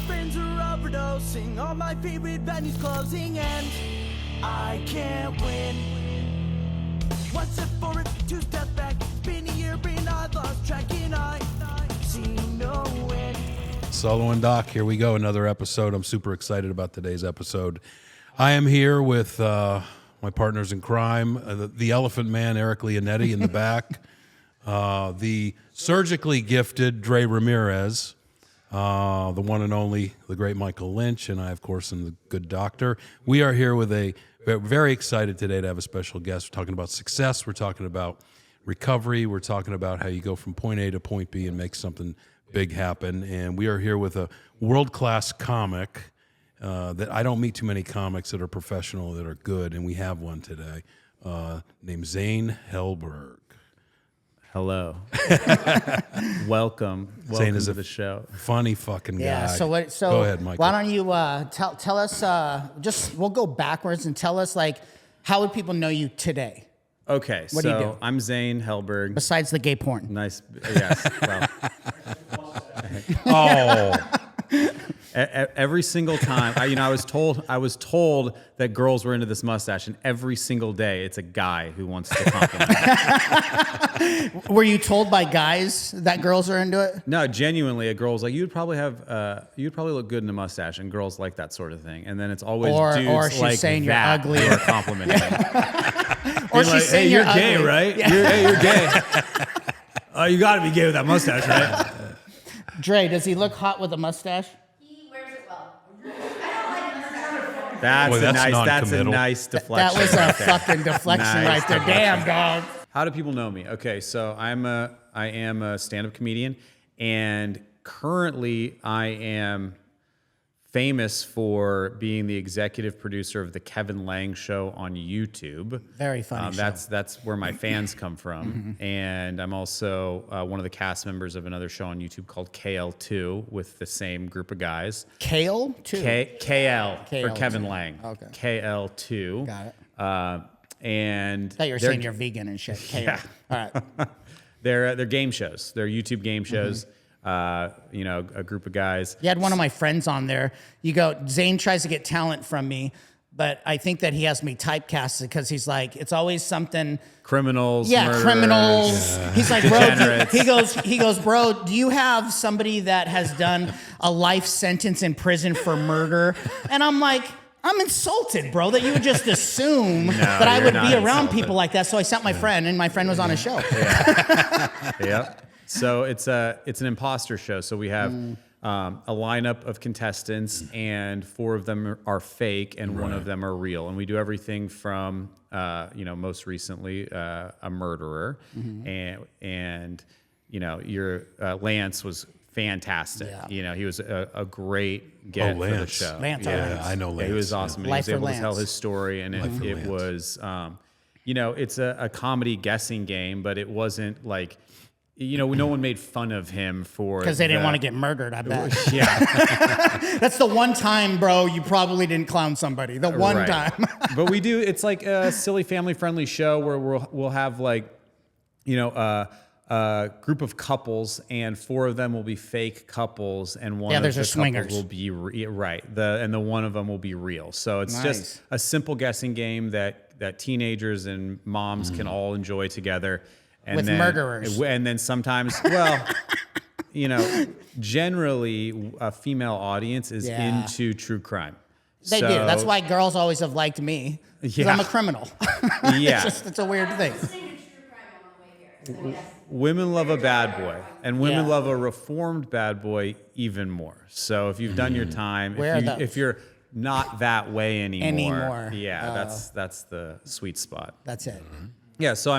friends are overdosing. All my favorite venues closing and I can't win. One step forward, two steps back. Been a year, brain I lost track and I see no end. Solo and Doc, here we go, another episode. I'm super excited about today's episode. I am here with my partners in crime, the Elephant Man, Eric Leonetti in the back, the surgically gifted Dre Ramirez, the one and only, the great Michael Lynch, and I, of course, am the good doctor. We are here with we're very excited today to have a special guest. We're talking about success. We're talking about recovery. We're talking about how you go from point A to point B and make something big happen. And we are here with a world-class comic that I don't meet too many comics that are professional, that are good, and we have one today named Zane Helberg. Hello. Welcome Zane is to the show. Funny fucking guy. Yeah. So go ahead, Michael. Why don't you tell us? We'll go backwards and tell us how would people know you today? Okay. What do you do? I'm Zane Helberg. Besides the gay porn. Nice. Yes. Well. Oh. Every single time, I was told that girls were into this mustache, and every single day, it's a guy who wants to compliment it. Were you told by guys that girls are into it? No, genuinely, a girl's like, you'd probably look good in a mustache, and girls like that sort of thing. And then it's always dudes or she's like saying that you're ugly who are complimenting me. Or she's like, saying hey, you're ugly. gay, right? Yeah. You're gay. Oh, you got to be gay with that mustache, right? Dre, does he look hot with a mustache? He wears it well. I don't like mustache. That's a nice deflection. That was a right there. fucking deflection Nice right there. Damn, dog. How do people know me? Okay, so I am a stand-up comedian, and currently I am famous for being the executive producer of the Kevin Lang Show on YouTube. Very funny show. That's where my fans come from, and I'm also one of the cast members of another show on YouTube called KL2 with the same group of guys. Kale too. KL for KL2. Kevin Lang. Okay. KL2. Got it. And I thought you were saying you're vegan and shit. Kale. Yeah. All right. They're game shows. They're YouTube game shows. A group of guys. You had one of my friends on there. You go, Zane tries to get talent from me, but I think that he has me typecasted because he's like, it's always something. Criminals. Yeah, murderers. criminals. Yeah. He's like, bro, Degenerates. he goes, bro, do you have somebody that has done a life sentence in prison for murder? And I'm like, I'm insulted, bro, that you would just assume that I would be around insulted. people like that. So I sent my friend, and my friend was on a show. Yeah. Yep. So it's an imposter show. So we have a lineup of contestants, and 4 of them are fake, and 1 of them are real. And we do everything from most recently a murderer, and your Lance was fantastic. Yeah. He was a great get for the Lance. show. Lance. I know Lance. Yeah, he was awesome. And Life he was able for to tell Lance. his story, and it was, it's a comedy guessing game, but it wasn't like, no one made fun of him for Because they didn't want to get murdered, I bet. Yeah, That's the one time, bro, you probably didn't clown somebody. The one right. time. But we do. It's like a silly, family-friendly show where we'll have a group of couples, and 4 of them will be fake couples, and one of the couples swingers. will be right. The one of them will be real. So it's just a simple guessing game that teenagers and moms can all enjoy together. And With murderers. And then sometimes, generally a female audience is Yeah. into true crime. They do. That's why girls always have liked me. Because Yeah. I'm a criminal. Yeah. It's a weird thing. Listening to true crime on the way here. So yes. Women love a bad boy, and women Yeah. love a reformed bad boy even more. So if you've done your time, Where are those? if you're not that way anymore. Anymore. That's the sweet spot. That's it. Yeah, so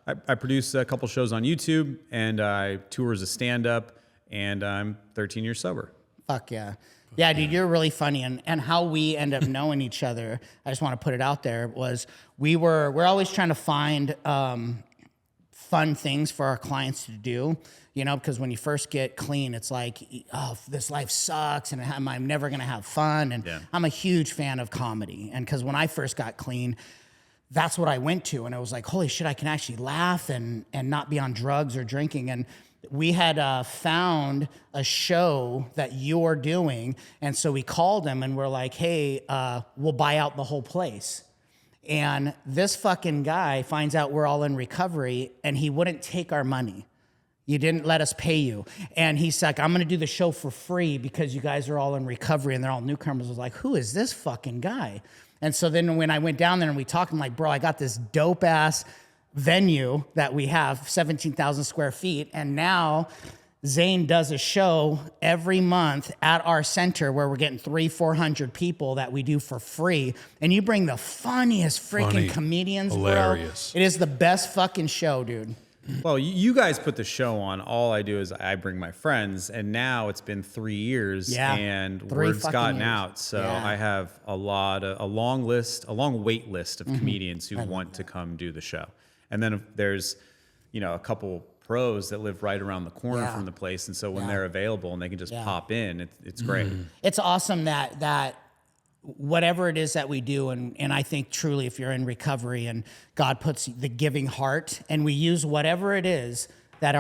I produce a couple shows on YouTube, and I tour as a stand-up, and I'm 13 years sober. Fuck yeah. Yeah, dude, you're really funny. And how we end up knowing each other, I just want to put it out there, was we're always trying to find fun things for our clients to do, because when you first get clean, it's like, oh, this life sucks, and I'm never going to have fun. And I'm a huge fan of comedy. And because when I first got clean, that's what I went to. And I was like, holy shit, I can actually laugh and not be on drugs or drinking. And we had found a show that you're doing, and so we called him and we're like, hey, we'll buy out the whole place. And this fucking guy finds out we're all in recovery, and he wouldn't take our money. You didn't let us pay you. And he's like, I'm going to do the show for free because you guys are all in recovery, and they're all newcomers. I was like, who is this fucking guy? And so then when I went down there and we talked, I'm like, bro, I got this dope ass venue that we have, 17,000 square feet. And now Zane does a show every month at our center where we're getting 300-400 people that we do for free. And you bring the funniest freaking comedians, hilarious. bro. It is the best fucking show, dude. Well, you guys put the show on. All I do is I bring my friends, and now it's been 3 years, and word's gotten out. So I have a long wait list of comedians who want to come do the show. And then there's, a couple pros that live right around the corner from the place, and so when they're available and they can just pop in, it's great. It's awesome that whatever it is that we do, and I think truly if you're in recovery and God puts the giving heart, and we use whatever it is that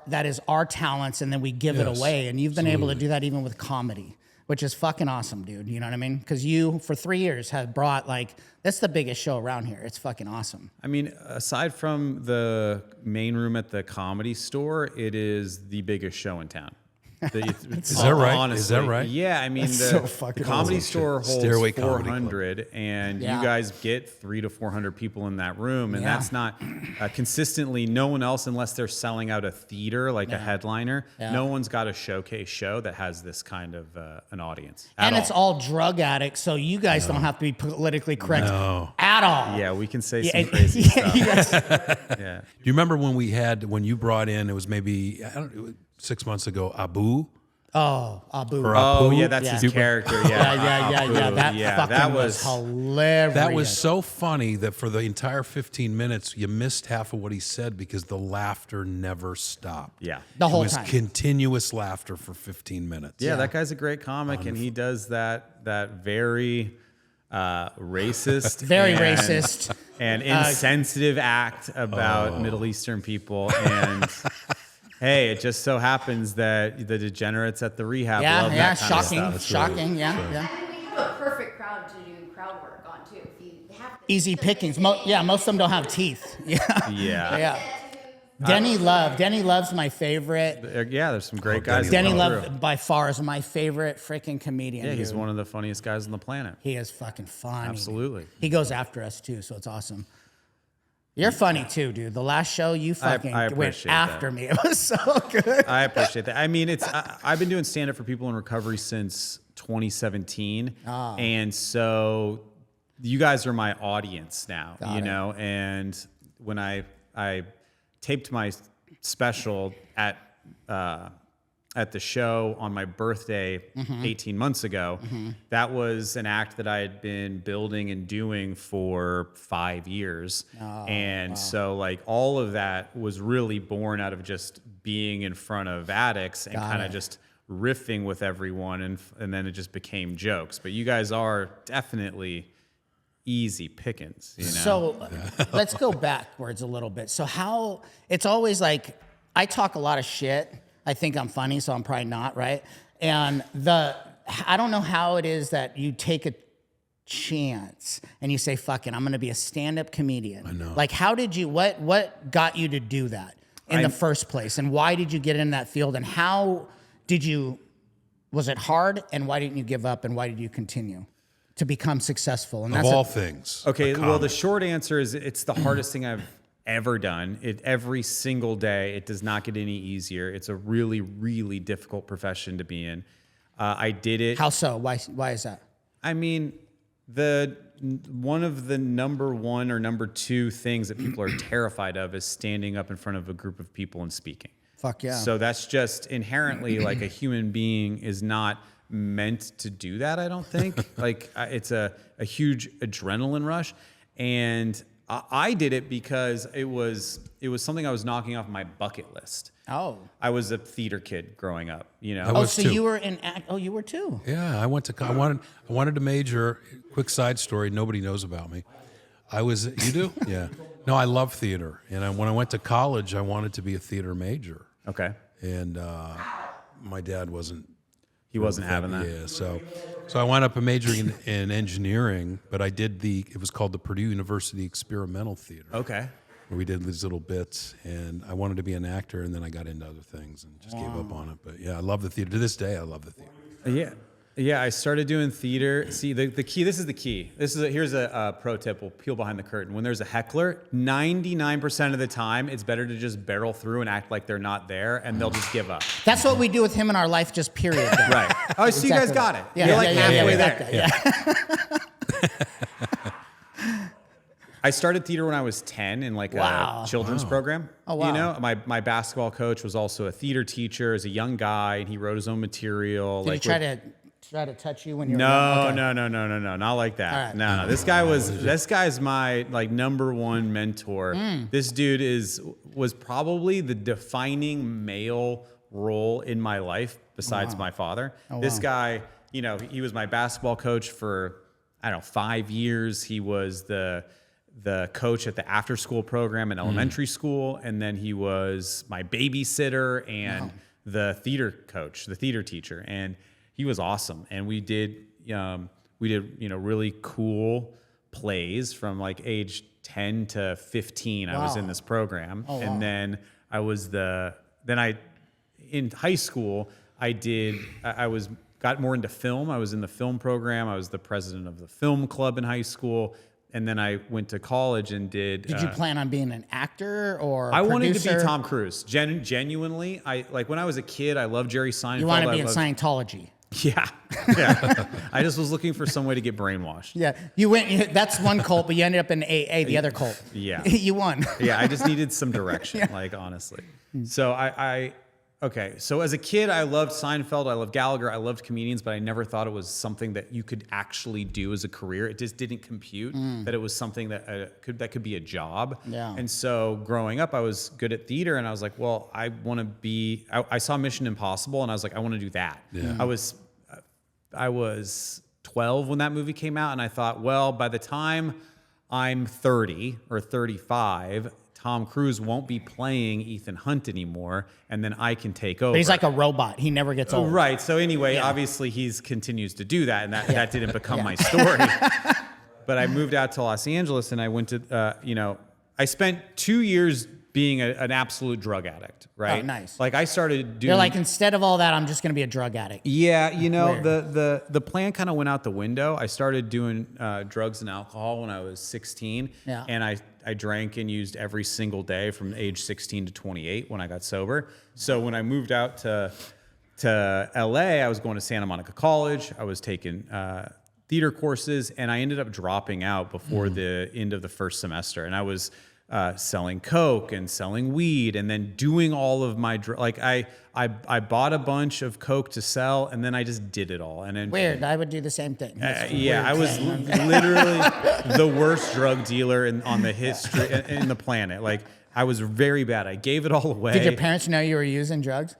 that is our talents, and then we give it away. And you've been able to do that even with comedy, which is fucking awesome, dude. You know what I mean? Because you, for 3 years, have brought, that's the biggest show around here. It's fucking awesome. I mean, aside from the main room at the Comedy Store, it is the biggest show in town. Is that right? Honestly, is that right? Yeah, I mean, the Comedy Store holds Stairway 400, and you guys get 300 to 400 people in that room, and that's not consistently. No one else, unless they're selling out a theater like a headliner, no one's got a showcase show that has this kind of an audience. And it's all drug addicts, so you guys don't have to be politically correct at all. Yeah, we can say some crazy stuff. Do you remember when you brought in? It was maybe 6 months ago, Abu. Oh, Abu. Or Apu. Oh, yeah, that's his character. Yeah, That was hilarious. That was so funny that for the entire 15 minutes, you missed half of what he said because the laughter never stopped. Yeah. The whole it was time. Continuous laughter for 15 minutes. Yeah, that guy's a great comic, and he does that very racist, racist, and insensitive act about Middle Eastern people. And hey, it just so happens that the degenerates at the rehab love that kind of stuff. Shocking. Yeah. I mean, we have a perfect crowd to do crowd work on too. If you have Easy pickings. Most of them don't have teeth. Yeah. Denny Love's my favorite. There's some great guys. Denny Love by far is my favorite freaking comedian. Yeah, he's dude. one of the funniest guys on the planet. He is fucking funny. Absolutely. He goes after us too, so it's awesome. You're funny too, dude. The last show you fucking went after me. It was so good. I appreciate that. I mean, I've been doing stand-up for people in recovery since 2017, and so you guys are my audience now. And when I taped my special at the show on my birthday 18 months ago. That was an act that I had been building and doing for 5 years. So all of that was really born out of just being in front of addicts and kind of just riffing with everyone. And then it just became jokes. But you guys are definitely easy pickings. So let's go backwards a little bit. So how, it's always like, I talk a lot of shit. I think I'm funny, so I'm probably not, right? And I don't know how it is that you take a chance and you say, fuck it, I'm gonna be a stand-up comedian. I know. Like, how did you, what got you to do that in the first place? And why did you get in that field? And how did you, was it hard? And why didn't you give up? And why did you continue to become successful? And Of all things. Okay, well, the short answer is it's the hardest thing I've ever done. Every single day, it does not get any easier. It's a really, really difficult profession to be in. I did it. How so? Why is that? I mean, one of the number one or number two things that people are terrified of is standing up in front of a group of people and speaking. Fuck yeah. So that's just inherently like a human being is not meant to do that, I don't think. It's a huge adrenaline rush. And I did it because it was something I was knocking off my bucket list. Oh. I was a theater kid growing up, I was so too. you were in you were too. Yeah, I wanted to major. Quick side story, nobody knows about me. You do? Yeah. No, I love theater. And when I went to college, I wanted to be a theater major. Okay. and my dad wasn't. He wasn't having that. Yeah, so I wound up majoring in engineering, but I did it was called the Purdue University Experimental Theater, Okay. where we did these little bits, and I wanted to be an actor, and then I got into other things and just gave up on it. But yeah, I love the theater. To this day, I love the theater. Yeah. Yeah, I started doing theater. See, the key, this is the key. Here's a pro tip. We'll peel behind the curtain. When there's a heckler, 99% of the time, it's better to just barrel through and act like they're not there, and they'll just give up. That's what we do with him in our life, just period. Though. Right. Oh, so you guys got it. Yeah, You're like halfway we there. got that, yeah. I started theater when I was 10 in like Wow. a children's program. Oh, wow. You know, my basketball coach was also a theater teacher as a young guy, and he wrote his own material. Did like he try to touch you when you were No, young? Okay. no, not like that. All right. No. This guy's my like number one mentor. This dude was probably the defining male role in my life besides my father. This guy, you know, he was my basketball coach for, I don't know, 5 years. He was the coach at the after school program in elementary school, and then he was my babysitter and the theater coach, the theater teacher, and he was awesome. And we did really cool plays from like age 10 to 15. I was in this program, and then in high school got more into film. I was in the film program. I was the president of the film club in high school. And then I went to college and did. Did you plan on being an actor or I producer? wanted to be Tom Cruise. Genuinely, when I was a kid, I loved Jerry Seinfeld. You want to be in Scientology? Yeah. I just was looking for some way to get brainwashed. Yeah, you went. That's one cult, but you ended up in AA, the other cult. Yeah. You won. Yeah, I just needed some direction, like honestly. So so as a kid, I loved Seinfeld, I loved Gallagher, I loved comedians, but I never thought it was something that you could actually do as a career. It just didn't compute that it was something that could be a job. Yeah. And so growing up, I was good at theater, and I was like, well, I want to be. I saw Mission Impossible, and I was like, I want to do that. Yeah. I was 12 when that movie came out, and I thought, well, by the time I'm 30 or 35, Tom Cruise won't be playing Ethan Hunt anymore, and then I can take over. But he's like a robot. He never gets old. Right. So anyway, obviously he continues to do that, and that didn't become my story. But I moved out to Los Angeles, and I went to, I spent 2 years being an absolute drug addict, right? Oh, nice. Like I started doing. They're like, instead of all that, I'm just going to be a drug addict. Yeah, Weird. the plan kind of went out the window. I started doing drugs and alcohol when I was 16, and I drank and used every single day from age 16 to 28 when I got sober. So when I moved out to LA, I was going to Santa Monica College. I was taking theater courses, and I ended up dropping out before the end of the first semester. And I was selling coke and selling weed, and then doing all of my I bought a bunch of coke to sell, and then I just did it all. And then Weird. I would do the same thing. I was literally the worst drug dealer on the history in the planet. Like I was very bad. I gave it all away. Did your parents know you were using drugs?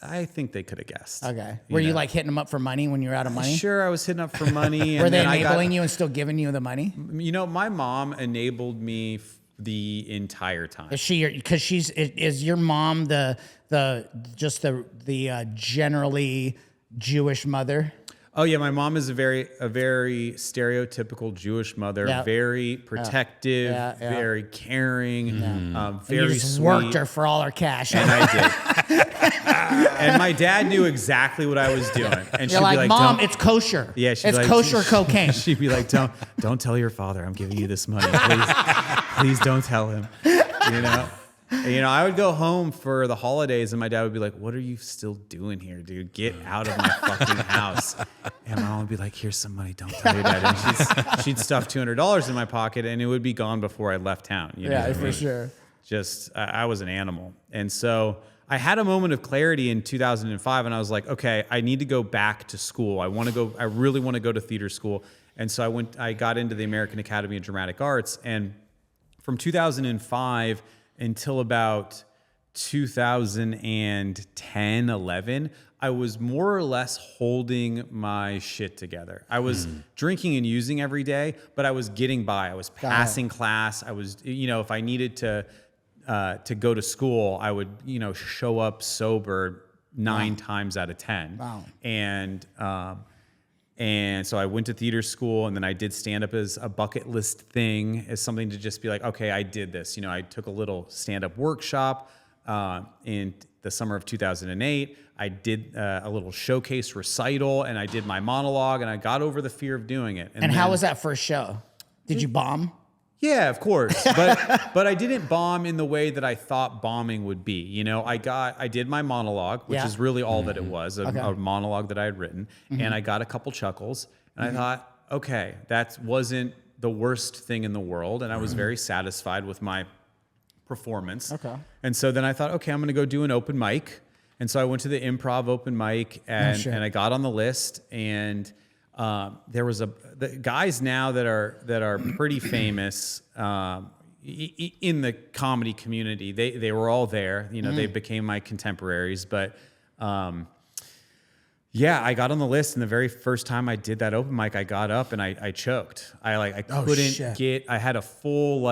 I think they could have guessed. Okay. Were you like hitting them up for money when you were out of money? Sure, I was hitting up for money. Were they enabling you and still giving you the money? You know, my mom enabled me the entire time. Is she because is your mom the generally Jewish mother? Oh yeah, my mom is a very stereotypical Jewish mother. Yeah. Very protective, very caring, very You just sweet. worked her for all her cash. And I did. And my dad knew exactly what I was doing. And You're she'd be like, Mom, "Don't-" it's kosher. Yeah, she'd it's be like, kosher cocaine. She'd be like, "Don't tell your father I'm giving you this money. Please don't tell him." You know, I would go home for the holidays, and my dad would be like, "What are you still doing here, dude? Get out of my fucking house." And my mom would be like, "Here's some money. Don't tell your dad." And she'd stuff $200 in my pocket, and it would be gone before I left town. You know Yeah, what I for mean? sure. Just I was an animal. And so I had a moment of clarity in 2005, and I was like, okay, I need to go back to school. I really want to go to theater school. And so I got into the American Academy of Dramatic Arts, and from 2005 until about 2010, 11, I was more or less holding my shit together. I was drinking and using every day, but I was getting by. I was passing class. I was, if I needed to to go to school, I would, show up sober 9 times out of 10. Wow. And so I went to theater school, and then I did stand up as a bucket list thing, as something to just be like, okay, I did this. I took a little stand up workshop in the summer of 2008. I did a little showcase recital, and I did my monologue, and I got over the fear of doing it. And how was that first show? Did you bomb? Yeah, of course. But I didn't bomb in the way that I thought bombing would be. I did my monologue, which is really all that it was, a monologue that I had written. And I got a couple chuckles. And I thought, okay, that wasn't the worst thing in the world. And I was very satisfied with my performance. Okay. And so then I thought, okay, I'm going to go do an open mic. And so I went to the improv open mic, and I got on the list, and there was the guys now that are pretty famous in the comedy community. They were all there. They became my contemporaries. But I got on the list, and the very first time I did that open mic, I got up and I choked. I couldn't get. I had a full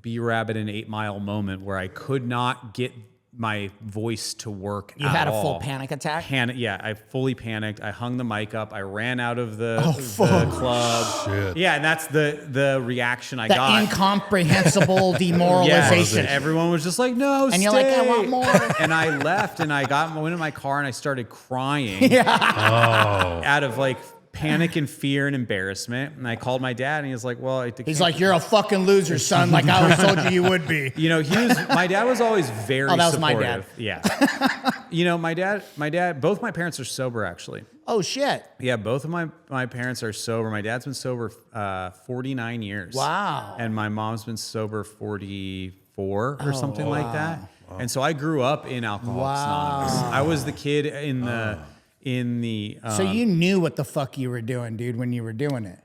B Rabbit and 8 Mile moment where I could not get my voice to work at all. You had a full panic attack? Yeah, I fully panicked. I hung the mic up. I ran out of the club. Shit. Yeah, and that's the reaction I got. Incomprehensible demoralization. Yes, everyone was just like, no, and you're like, I want more. And I left, and went in my car, and I started crying out of panic and fear and embarrassment. And I called my dad, and he was like, well, he's like, you're a fucking loser, son. Like I always told you would be. My dad was always very supportive. That was my dad. Yeah. My dad, both my parents are sober, actually. Oh, shit. Yeah, both of my parents are sober. My dad's been sober 49 years. Wow. And my mom's been sober 44 or something like that. Wow. And so I grew up in Alcoholics Anonymous. I was the kid in the... So you knew what the fuck you were doing, dude, when you were doing it,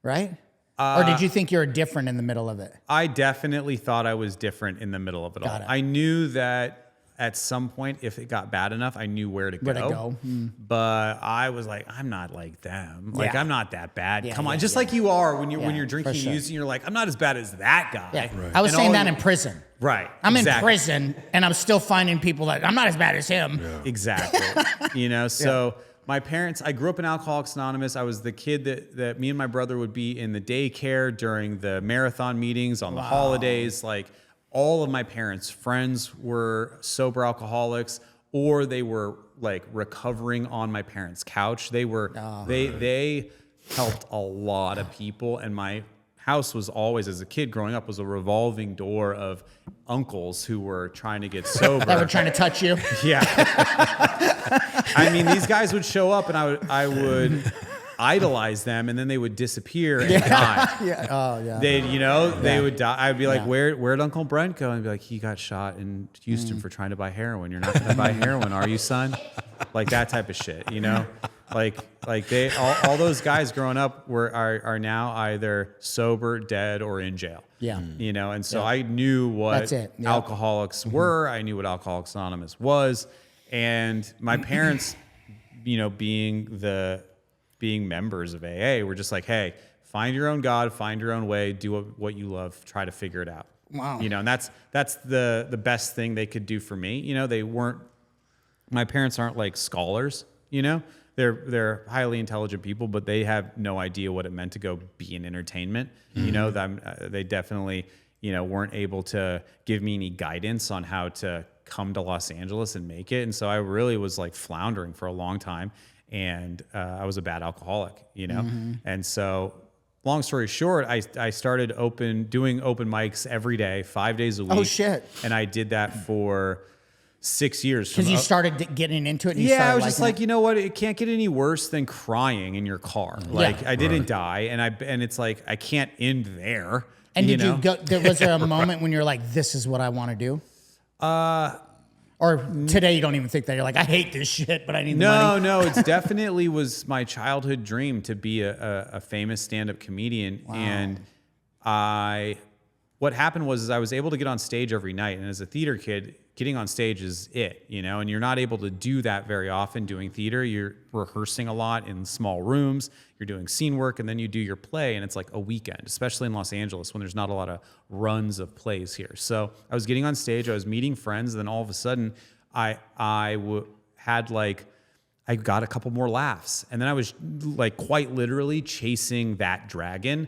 right? Or did you think you were different in the middle of it? I definitely thought I was different in the middle of it all. I knew that at some point, if it got bad enough, I knew where to go. But I was like, I'm not like them. I'm not that bad. Come on, just like you are when you're drinking and using. You're like, I'm not as bad as that guy. Yeah. Right. I was saying that in prison. Right. I'm in prison, and I'm still finding people that I'm not as bad as him. Yeah. Exactly. So my parents, I grew up in Alcoholics Anonymous. I was the kid that me and my brother would be in the daycare during the marathon meetings on the holidays. All of my parents' friends were sober alcoholics, or they were recovering on my parents' couch. They helped a lot of people, and my house was always, as a kid growing up, was a revolving door of uncles who were trying to get sober. That were trying to touch you? Yeah. I mean, these guys would show up, and I would idolize them, and then they would disappear and die. They would die. I'd be like, where'd Uncle Brent go? And I'd be like, he got shot in Houston for trying to buy heroin. You're not going to buy heroin, are you, son? That type of shit, they all those guys growing up are now either sober, dead, or in jail. Yeah. And so I knew what alcoholics were. I knew what Alcoholics Anonymous was. And my parents, being members of AA, were just like, hey, find your own God, find your own way, do what you love, try to figure it out. Wow. And that's the best thing they could do for me. My parents aren't like scholars, They're highly intelligent people, but they have no idea what it meant to go be in entertainment. They definitely, weren't able to give me any guidance on how to come to Los Angeles and make it. And so I really was floundering for a long time. And I was a bad alcoholic, And so long story short, I started doing open mics every day, 5 days a week. Oh, shit. And I did that for 6 years. Because you started getting into it? And I was just like, you know what? It can't get any worse than crying in your car. I didn't die, and it's like, I can't end there. And did you go, was there a moment when you're like, this is what I want to do? Or today you don't even think that. You're like, I hate this shit, but I need the money. No, it's definitely was my childhood dream to be a famous stand-up comedian. Wow. And what happened was I was able to get on stage every night. And as a theater kid, getting on stage is it, and you're not able to do that very often doing theater. You're rehearsing a lot in small rooms, you're doing scene work, and then you do your play, and it's like a weekend, especially in Los Angeles when there's not a lot of runs of plays here. So I was getting on stage, I was meeting friends, and then all of a sudden I got a couple more laughs. And then I was like quite literally chasing that dragon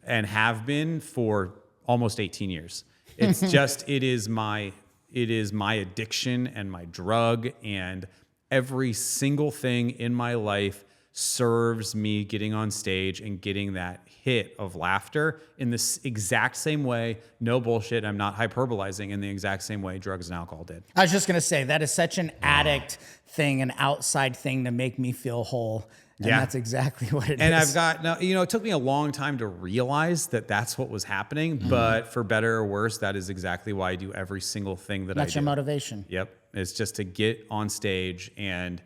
and have been for almost 18 years. It's just, it is my addiction and my drug, and every single thing in my life serves me getting on stage and getting that hit of laughter in this exact same way. No bullshit. I'm not hyperbolizing, in the exact same way drugs and alcohol did. I was just going to say that is such an addict thing, an outside thing to make me feel whole. And that's exactly what it is. And I've got, now, it took me a long time to realize that that's what was happening, but for better or worse, that is exactly why I do every single thing that I do. That's your motivation. Yep. It's just to get on stage and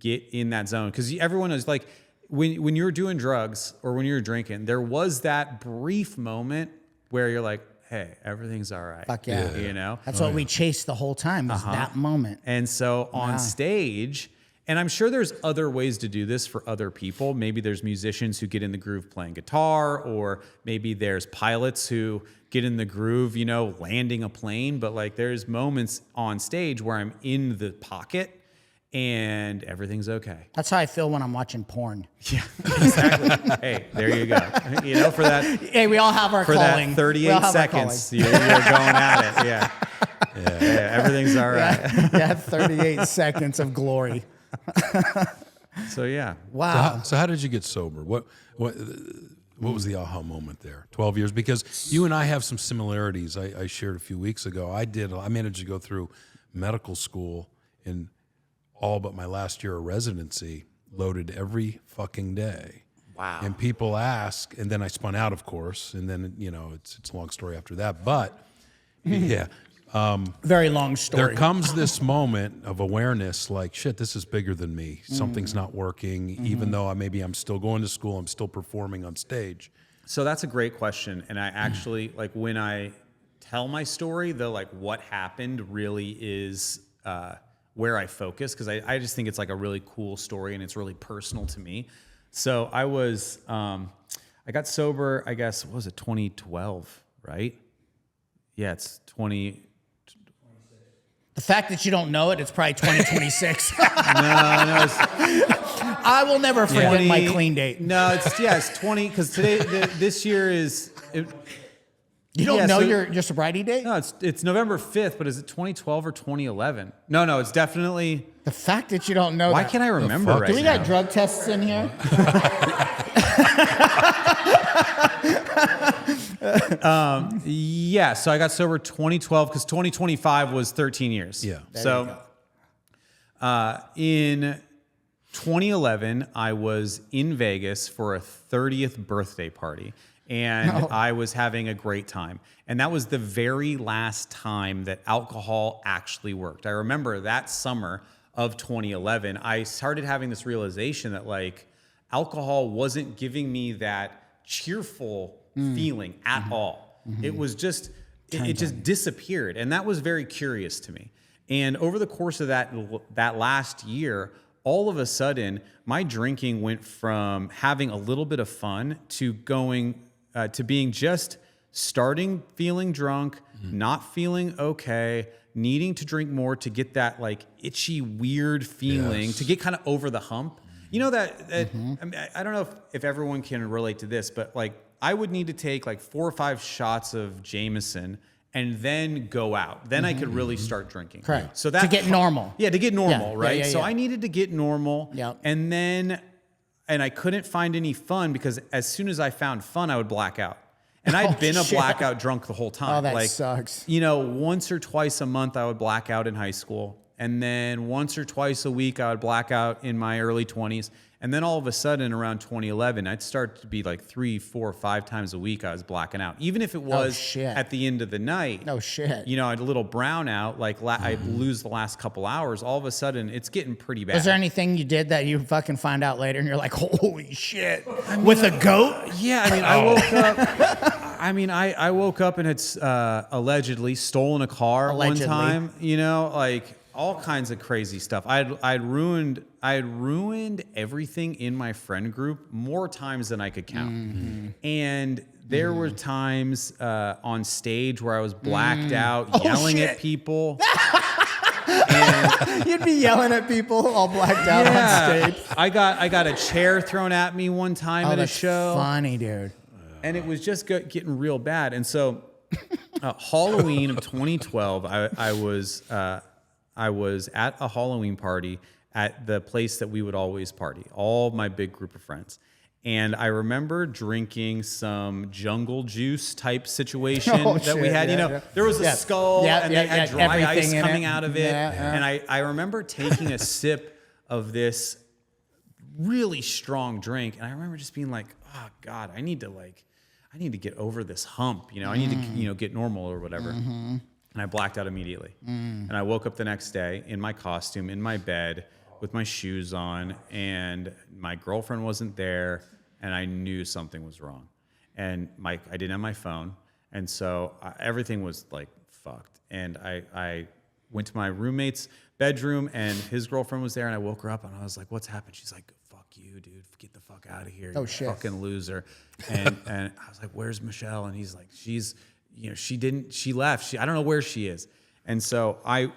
get in that zone. Because everyone is like, when you're doing drugs or when you're drinking, there was that brief moment where you're like, hey, everything's all right. Fuck yeah. That's what we chased the whole time, was that moment. And so on stage, and I'm sure there's other ways to do this for other people. Maybe there's musicians who get in the groove playing guitar, or maybe there's pilots who get in the groove, landing a plane. But like, there's moments on stage where I'm in the pocket and everything's okay. That's how I feel when I'm watching porn. Yeah, exactly. Hey, there you go. For that. Hey, we all have our for calling. That 38 seconds, you're going at it. Yeah. Yeah, everything's all right. Yeah, 38 seconds of glory. So yeah. Wow. So how did you get sober? What was the aha moment there? 12 years, because you and I have some similarities. I shared a few weeks ago. I managed to go through medical school in all but my last year of residency, loaded every fucking day. Wow. And people ask, and then I spun out, of course, and then it's a long story after that. But yeah. Very long story. There comes this moment of awareness, like, shit, this is bigger than me. Something's not working, even though I'm still going to school, I'm still performing on stage. So that's a great question. And I actually, like, when I tell my story, what happened really is where I focus, because I just think it's like a really cool story and it's really personal to me. So I got sober, I guess, what was it, 2012, right? Yeah, it's 20... The fact that you don't know it, it's probably 2026. No, I will never forget my clean date. No, it's 20, because this year is... You don't know your sobriety date? No, it's November 5th, but is it 2012 or 2011? No, it's definitely... The fact that you don't know Why can't I remember right now? Do we got drug tests in here? Yeah, so I got sober 2012 because 2025 was 13 years. Yeah. So in 2011, I was in Vegas for a 30th birthday party, and I was having a great time. And that was the very last time that alcohol actually worked. I remember that summer of 2011, I started having this realization that like alcohol wasn't giving me that cheerful feeling at all. It was just, it just disappeared. And that was very curious to me. And over the course of that last year, all of a sudden, my drinking went from having a little bit of fun to going to being just starting feeling drunk, not feling okay, needing to drink more to get that like itchy, weird feeling, to get kind of over the hump. You know that I mean, I don't know if everyone can relate to this, but like I would need to take like 4 or 5 shots of Jameson and then go out. Then I could really start drinking. Correct. So that to get normal. Yeah, to get normal, Yeah, right? yeah, So yeah. I needed to get normal. Yep. And I couldn't find any fun because as soon as I found fun, I would black out. And I'd been a shit. blackout drunk the whole time. Oh, that like, sucks. You know, once or twice a month I would black out in high school. And then once or twice a week I would black out in my early 20s. And then all of a sudden around 2011, I'd start to be like 3, 4, 5 times a week I was blacking out. Even if it was shit. at the end of the night. No shit. You know, I had a little brown out, like I'd lose the last couple hours. All of a sudden, it's getting pretty bad. Was there anything you did that you fucking find out later and you're like, holy shit, with a goat? Yeah, I mean, I woke up. I mean, I woke up and had allegedly stolen a car Allegedly. one time. You know, like all kinds of crazy stuff. I'd ruined everything in my friend group more times than I could count. And there were times on stage where I was blacked out, yelling at people. You'd be yelling at people all blacked out on stage. I got a chair thrown at me one time at a That's show. funny, dude. And it was just getting real bad. And so, Halloween of 2012, I was at a Halloween party at the place that we would always party, all my big group of friends. And I remember drinking some jungle juice type situation that we had. There was a skull and they had dry ice coming out of it. And I remember taking a sip of this really strong drink. And I remember just being like, oh God, I need to get over this hump. I need to, get normal or whatever. And I blacked out immediately. And I woke up the next day in my costume, in my bed, with my shoes on, and my girlfriend wasn't there, and I knew something was wrong. And I didn't have my phone, and so everything was like fucked. And I went to my roommate's bedroom, and his girlfriend was there, and I woke her up, and I was like, "What's happened?" She's like, "Fuck you, dude. Get the fuck out of here. You're a fucking loser." And I was like, "Where's Michelle?" And he's like, "She's, she left. I don't know where she is." And so I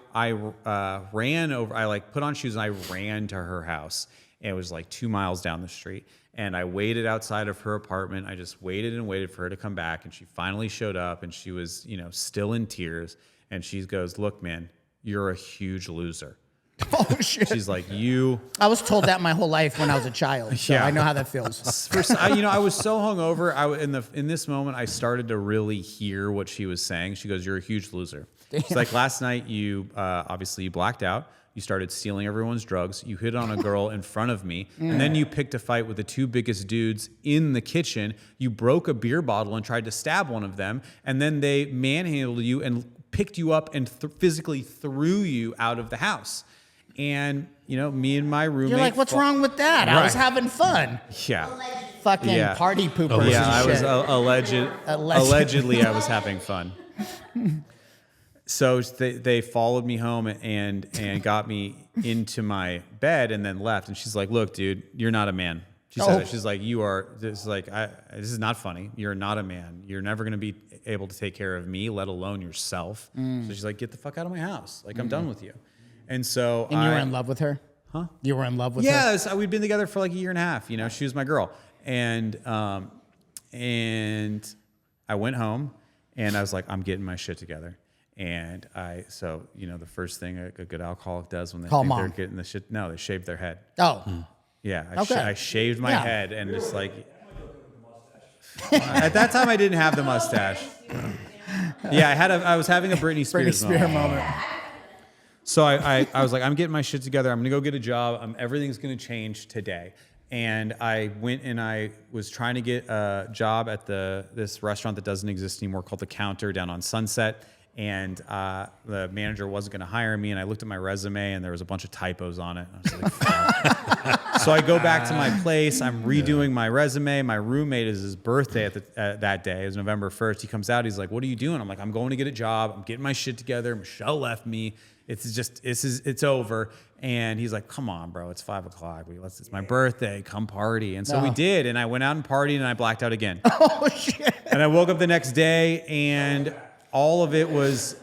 ran over. I put on shoes and I ran to her house. And it was like 2 miles down the street. And I waited outside of her apartment. I just waited and waited for her to come back. And she finally showed up, and she was, still in tears. And she goes, "Look, man, you're a huge loser." Oh shit! She's like, "You." I was told that my whole life when I was a child, so I know how that feels. I was so hungover. In this moment, I started to really hear what she was saying. She goes, "You're a huge loser." She's like, "Last night, you obviously you blacked out. You started stealing everyone's drugs. You hit on a girl in front of me, and then you picked a fight with the two biggest dudes in the kitchen. You broke a beer bottle and tried to stab one of them, and then they manhandled you and picked you up and physically threw you out of the house." And, me and my roommate. You're like, what's wrong with that? I was having fun. Yeah. Fucking party poopers. Yeah, I and was shit. allegedly I was having fun. So they followed me home and got me into my bed and then left. And she's like, "Look, dude, you're not a man." She said it. She's like, "You are." This is not funny. You're not a man. You're never going to be able to take care of me, let alone yourself. So she's like, "Get the fuck out of my house. I'm done with you." And so And you were in love with her? Huh? You were in love with her? Yeah, we'd been together for like a year and a half. She was my girl. And I went home and I was like, I'm getting my shit together. And the first thing a good alcoholic does when they think they're getting the shit, no, they shave their head. Oh. Yeah, Okay. I shaved my head and just like, at that time I didn't have the mustache. Yeah, I was having a Britney Spears moment. So I was like, I'm getting my shit together. I'm going to go get a job. Everything's going to change today. And I went and I was trying to get a job at this restaurant that doesn't exist anymore called The Counter down on Sunset. And the manager wasn't going to hire me. And I looked at my resume and there was a bunch of typos on it. I was like, fuck. So I go back to my place. I'm redoing my resume. My roommate is his birthday that day. It was November 1st. He comes out. He's like, "What are you doing?" I'm like, "I'm going to get a job. I'm getting my shit together. Michelle left me. It's over." And he's like, "Come on, bro. It's 5:00. It's my birthday. Come party." And so we did. And I went out and partied and I blacked out again. Oh shit. And I woke up the next day and all of it was,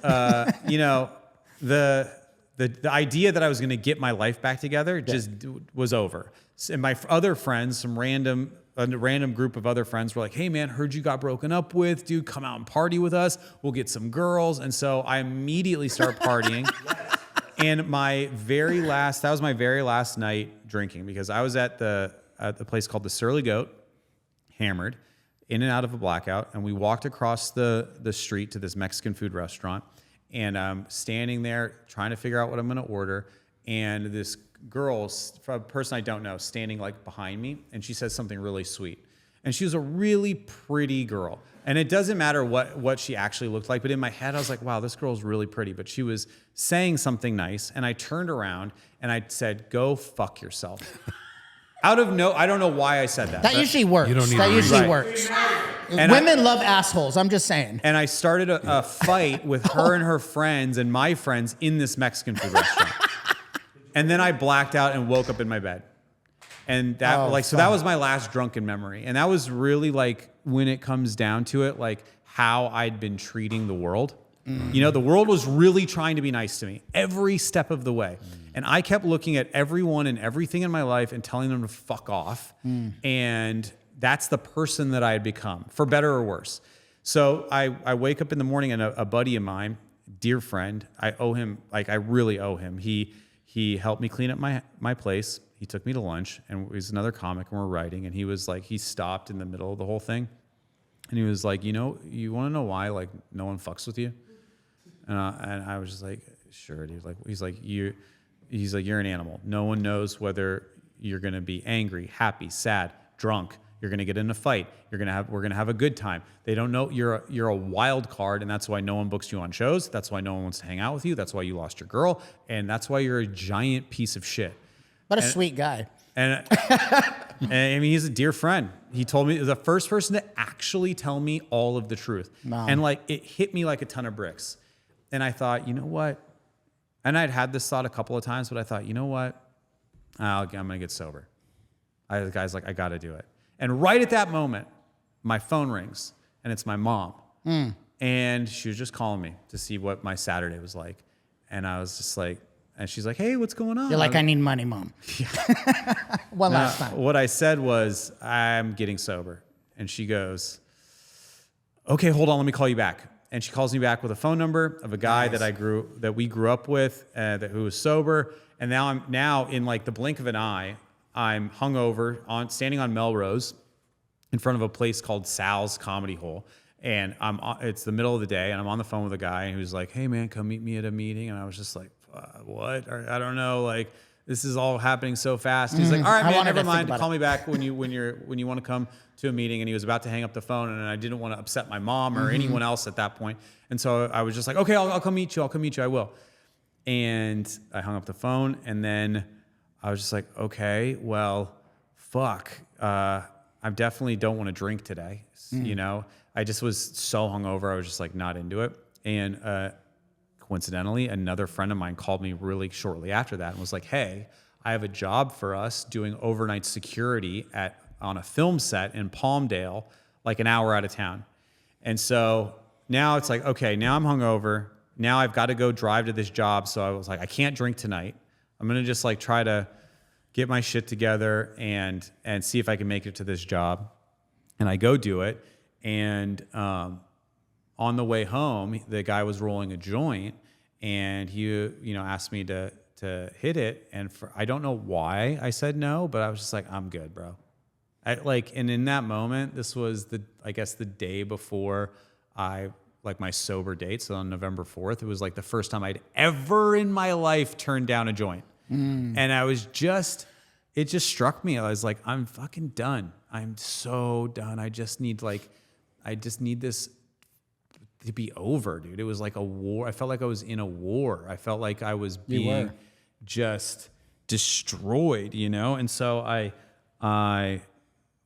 the idea that I was going to get my life back together just was over. And my other friends, a random group of other friends were like, "Hey man, heard you got broken up with, dude, come out and party with us. We'll get some girls." And so I immediately start partying. And that was my very last night drinking because I was at the place called the Surly Goat, hammered, in and out of a blackout. And we walked across the street to this Mexican food restaurant. And I'm standing there trying to figure out what I'm going to order. And this girl, a person I don't know, standing like behind me. And she says something really sweet. And she was a really pretty girl. And it doesn't matter what she actually looked like. But in my head, I was like, wow, this girl's really pretty. But she was saying something nice. And I turned around and I said, "Go fuck yourself." I don't know why I said that. That usually works. You don't need that to usually Right. works. And Women love assholes. I'm just saying. And I started a fight with her and her friends and my friends in this Mexican food restaurant. And then I blacked out and woke up in my bed. And that so that was my last drunken memory. And that was really like when it comes down to it, like how I'd been treating the world. You know, the world was really trying to be nice to me every step of the way. And I kept looking at everyone and everything in my life and telling them to fuck off. And that's the person that I had become, for better or worse. So I wake up in the morning and a buddy of mine, dear friend, I owe him, like I really owe him. He helped me clean up my place. He took me to lunch, and he's another comic, and we're writing, and he was like, he stopped in the middle of the whole thing. And he was like, you know, you want to know why like no one fucks with you? And I was just like, sure, dude. Like, he's like, you're an animal. No one knows whether you're going to be angry, happy, sad, drunk. You're going to get in a fight. We're going to have a good time. They don't know you're a wild card, and that's why no one books you on shows. That's why no one wants to hang out with you. That's why you lost your girl, and that's why you're a giant piece of shit. What a sweet guy. And I mean, he's a dear friend. He told me, the first person to actually tell me all of the truth. Wow. And like, it hit me like a ton of bricks. And I thought, you know what? And I'd had this thought a couple of times, but I thought, you know what? I'm going to get sober. The guy's like, I got to do it. And right at that moment, my phone rings, and it's my mom. And she was just calling me to see what my Saturday was like. And I was just like, and she's like, hey, what's going on? You're like, I need money, Mom. One last time. What I said was, I'm getting sober. And she goes, okay, hold on, let me call you back. And she calls me back with a phone number of a guy that we grew up with, who was sober. And now in like the blink of an eye, I'm hungover standing on Melrose in front of a place called Sal's Comedy Hole. And it's the middle of the day, and I'm on the phone with a guy who's like, hey man, come meet me at a meeting. And I was just like, what? I don't know. Like, this is all happening so fast. He's like, all right, man, never mind. Call me back when you want to come to a meeting. And he was about to hang up the phone, and I didn't want to upset my mom or anyone else at that point. And so I was just like, okay, I'll come meet you. I will. And I hung up the phone, and then I was just like, okay, well, fuck. I definitely don't want to drink today. You know, I just was so hungover. I was just like not into it. And coincidentally, another friend of mine called me really shortly after that and was like, hey, I have a job for us doing overnight security on a film set in Palmdale, like an hour out of town. And so now it's like, okay, now I'm hungover. Now I've got to go drive to this job. So I was like, I can't drink tonight. I'm going to just like try to get my shit together and see if I can make it to this job. And I go do it. And on the way home, the guy was rolling a joint, and he asked me to hit it. And I don't know why I said no, but I was just like, I'm good, bro. And in that moment, this was the day before my sober date. So on November 4th, it was like the first time I'd ever in my life turned down a joint. And it just struck me. I was like, I'm fucking done. I'm so done. I just need this to be over, dude. It was like a war. I felt like I was in a war. I felt like I was being just destroyed, you know? And so I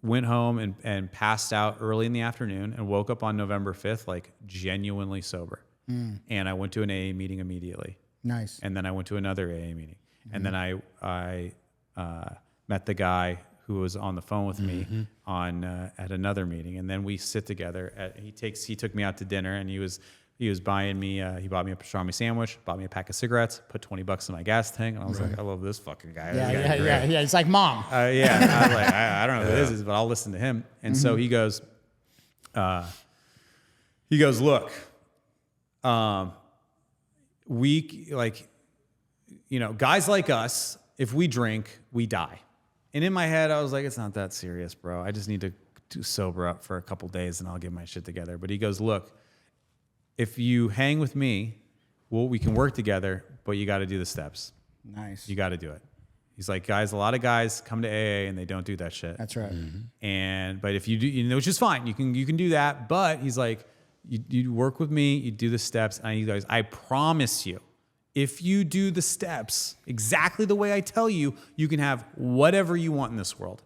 went home and passed out early in the afternoon and woke up on November 5th, like genuinely sober. And I went to an AA meeting immediately. Nice. And then I went to another AA meeting. And then I met the guy who was on the phone with me at another meeting, and then we sit together. He took me out to dinner, and he was buying me. He bought me a pastrami sandwich, bought me a pack of cigarettes, put $20 in my gas tank, and I was like, I love this fucking guy. Yeah. It's like Mom. I was like, I don't know who this is, but I'll listen to him. And so he goes, look, guys like us, if we drink, we die. And in my head, I was like, it's not that serious, bro. I just need to sober up for a couple days and I'll get my shit together. But he goes, look, if you hang with me, we can work together, but you got to do the steps. Nice. You got to do it. He's like, guys, a lot of guys come to AA and they don't do that shit. That's right. But if you do, which is fine, you can do that. But he's like, you work with me, you do the steps. And he goes, I promise you, if you do the steps exactly the way I tell you, you can have whatever you want in this world.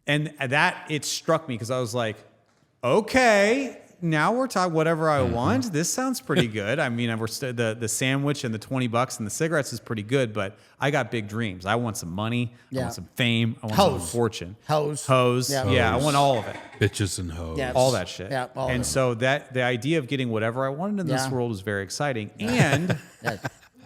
And that, it struck me because I was like, okay, now we're talking whatever I want. This sounds pretty good. I mean, the sandwich and the $20 and the cigarettes is pretty good, but I got big dreams. I want some money. I want some fame. I want some fortune. Hoes. Yeah, I want all of it. Bitches and hoes. Yeah. All that shit. Yeah, all of and it. so the idea of getting whatever I wanted in this world was very exciting. And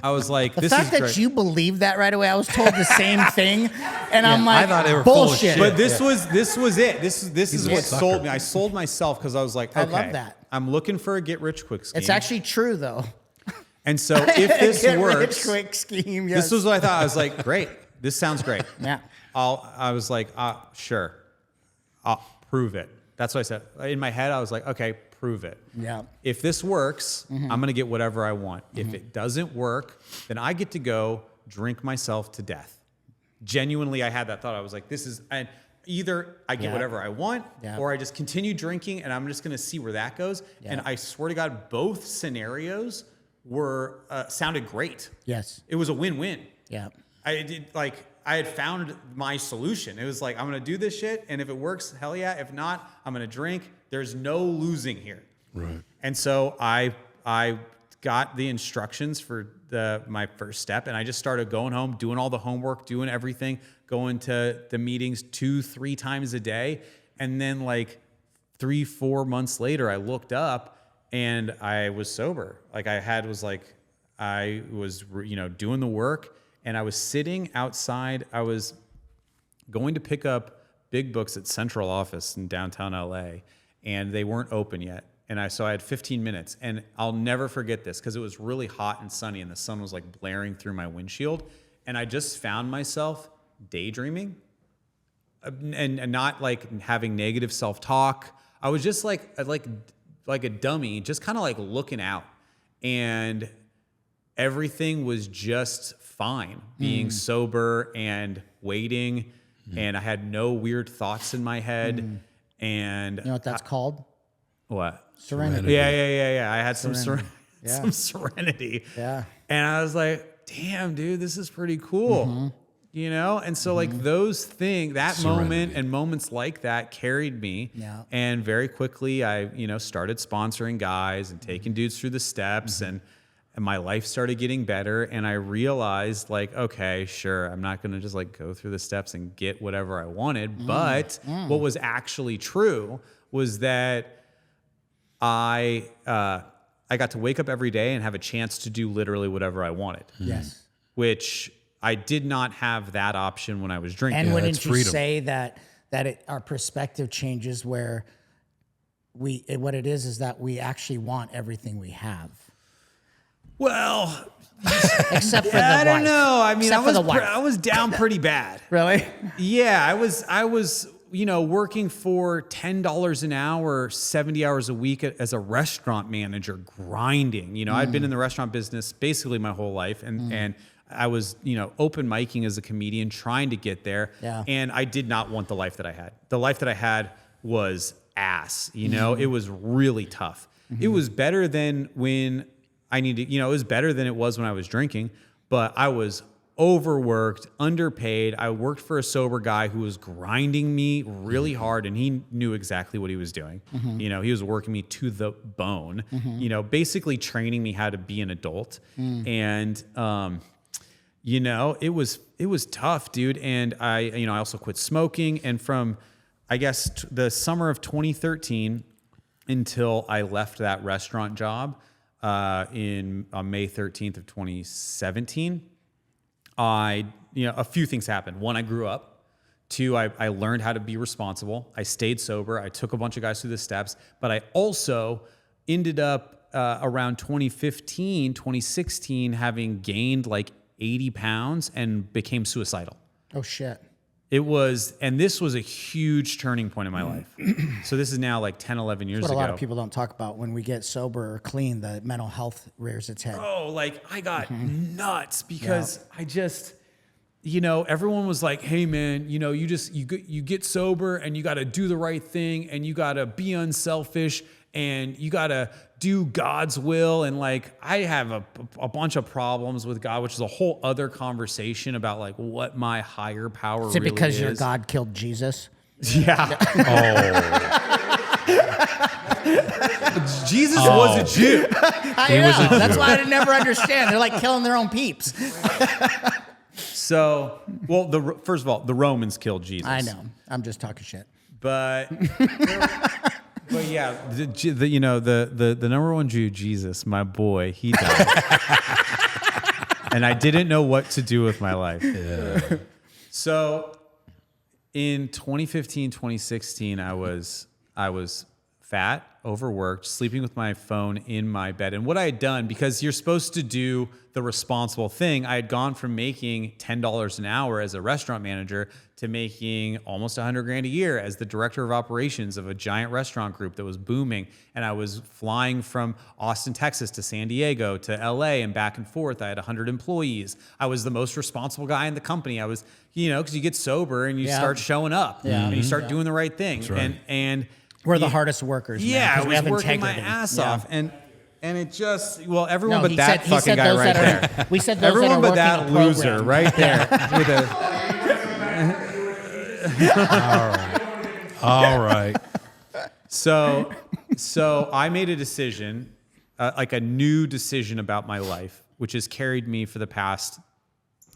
I was like, The this fact is that great. you believe that right away, I was told the same thing, and I'm like, I thought they were full of bullshit. shit. But this was it. This is a what sucker. sold me. I sold myself because I was like, okay, I love that. I'm looking for a get rich quick scheme. It's actually true though. And so if this Get works, rich quick scheme. Yes. this was what I thought. I was like, great. This sounds great. Yeah. I was like, sure. I'll prove it. That's what I said. In my head, I was like, okay, prove it. Yeah. If this works, I'm going to get whatever I want. If it doesn't work, then I get to go drink myself to death. Genuinely, I had that thought. I was like, this is... And either I get whatever I want, or I just continue drinking, and I'm just going to see where that goes. Yeah. And I swear to God, both scenarios were sounded great. Yes. It was a win-win. Yeah. I had found my solution. It was like, I'm going to do this shit, and if it works, hell yeah. If not, I'm going to drink. There's no losing here. Right. And so I got the instructions for my first step, and I just started going home, doing all the homework, doing everything, going to the meetings 2-3 times a day. And then like 3-4 months later, I looked up and I was sober. Like I was doing the work, and I was sitting outside. I was going to pick up big books at Central Office in downtown LA, and they weren't open yet. And so I had 15 minutes, and I'll never forget this because it was really hot and sunny, and the sun was like blaring through my windshield. And I just found myself daydreaming and not like having negative self-talk. I was just like a dummy, just kind of like looking out, and everything was just fine being sober and waiting. And I had no weird thoughts in my head. And You know what that's called? what? Serenity. Yeah. I had some Yeah. some serenity. Yeah. And I was like, damn, dude, this is pretty cool. You know? And so like those things, that moment and moments like that carried me. Yeah. And very quickly I, started sponsoring guys and taking dudes through the steps, and my life started getting better. And I realized like, okay, sure, I'm not going to just like go through the steps and get whatever I wanted. But what was actually true was that I got to wake up every day and have a chance to do literally whatever I wanted. Yes. Which I did not have that option when I was drinking. And wouldn't you freedom. say that our perspective changes where what it is that we actually want everything we have, Well, except for the I don't wife. know. I mean, Except for the wife. I was down pretty bad. Really? Yeah, I was, working for $10 an hour, 70 hours a week as a restaurant manager, grinding. I'd been in the restaurant business basically my whole life, and I was, open micing as a comedian, trying to get there. Yeah. And I did not want the life that I had. The life that I had was ass. It was really tough. It was better than when it was better than it was when I was drinking, but I was overworked, underpaid. I worked for a sober guy who was grinding me really hard, and he knew exactly what he was doing. He was working me to the bone, basically training me how to be an adult. And, it was tough, dude. And I also quit smoking. And from, I guess, the summer of 2013 until I left that restaurant job, on May 13th of 2017, a few things happened. One, I grew up. Two, I learned how to be responsible. I stayed sober. I took a bunch of guys through the steps, but I also ended up around 2015, 2016, having gained like 80 pounds and became suicidal. Oh shit. And this was a huge turning point in my life. So this is now like 10, 11 years What ago. a lot of people don't talk about. When we get sober or clean, the mental health rears its head. Oh, like I got nuts because I just, everyone was like, hey man, you get sober and you got to do the right thing and you got to be unselfish and you got to do God's will. And like, I have a bunch of problems with God, which is a whole other conversation about like what my higher power Is it really because is. your God killed Jesus? Yeah. Jesus was a Jew. I know. That's why I never understand. They're like killing their own peeps. So, well, first of all, the Romans killed Jesus. I know. I'm just talking shit. But yeah, the number one Jew, Jesus, my boy, he died. And I didn't know what to do with my life. Yeah. So in 2015, 2016, I was fat, overworked, sleeping with my phone in my bed. And what I had done, because you're supposed to do the responsible thing, I had gone from making $10 an hour as a restaurant manager to making almost $100,000 a year as the director of operations of a giant restaurant group that was booming. And I was flying from Austin, Texas to San Diego to LA and back and forth. I had 100 employees. I was the most responsible guy in the company. I was, because you get sober and you start showing up and you start doing the right thing. Right. And we're the hardest workers. Yeah, man, I we was have working integrity. my ass off. And it just, everyone No, but he that said fucking guy those right that there. are- we said those Everyone that are but that working a loser program. right there. With All right. So I made a decision, like a new decision about my life, which has carried me for the past,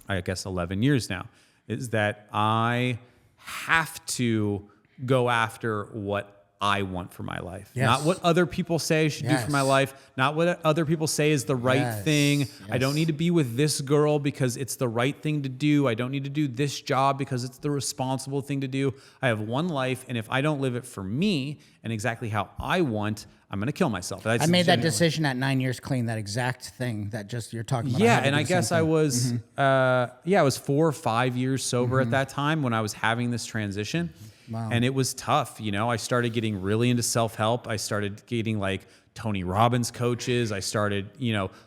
I guess, 11 years now, is that I have to go after what I want for my life. Yes. Not what other people say I should do for my life. Not what other people say is the right thing. I don't need to be with this girl because it's the right thing to do. I don't need to do this job because it's the responsible thing to do. I have one life, and if I don't live it for me and exactly how I want, I'm going to kill myself. I made that decision at 9 years clean, that exact thing that just you're talking about. Yeah, and I guess I was, I was 4 or 5 years sober at that time when I was having this transition. Wow. And it was tough. I started getting really into self-help. I started getting like Tony Robbins coaches. I started,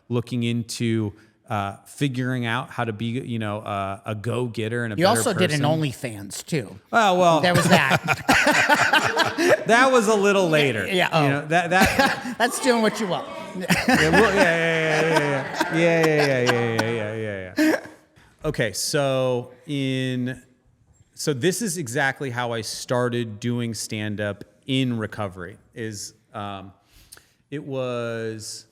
looking into figuring out how to be, a go-getter and a You better also person. did an OnlyFans too. Oh, well, There was that. that was a little later. Yeah. Oh. That That's doing what you want. Yeah. Okay, so this is exactly how I started doing stand-up in recovery. It was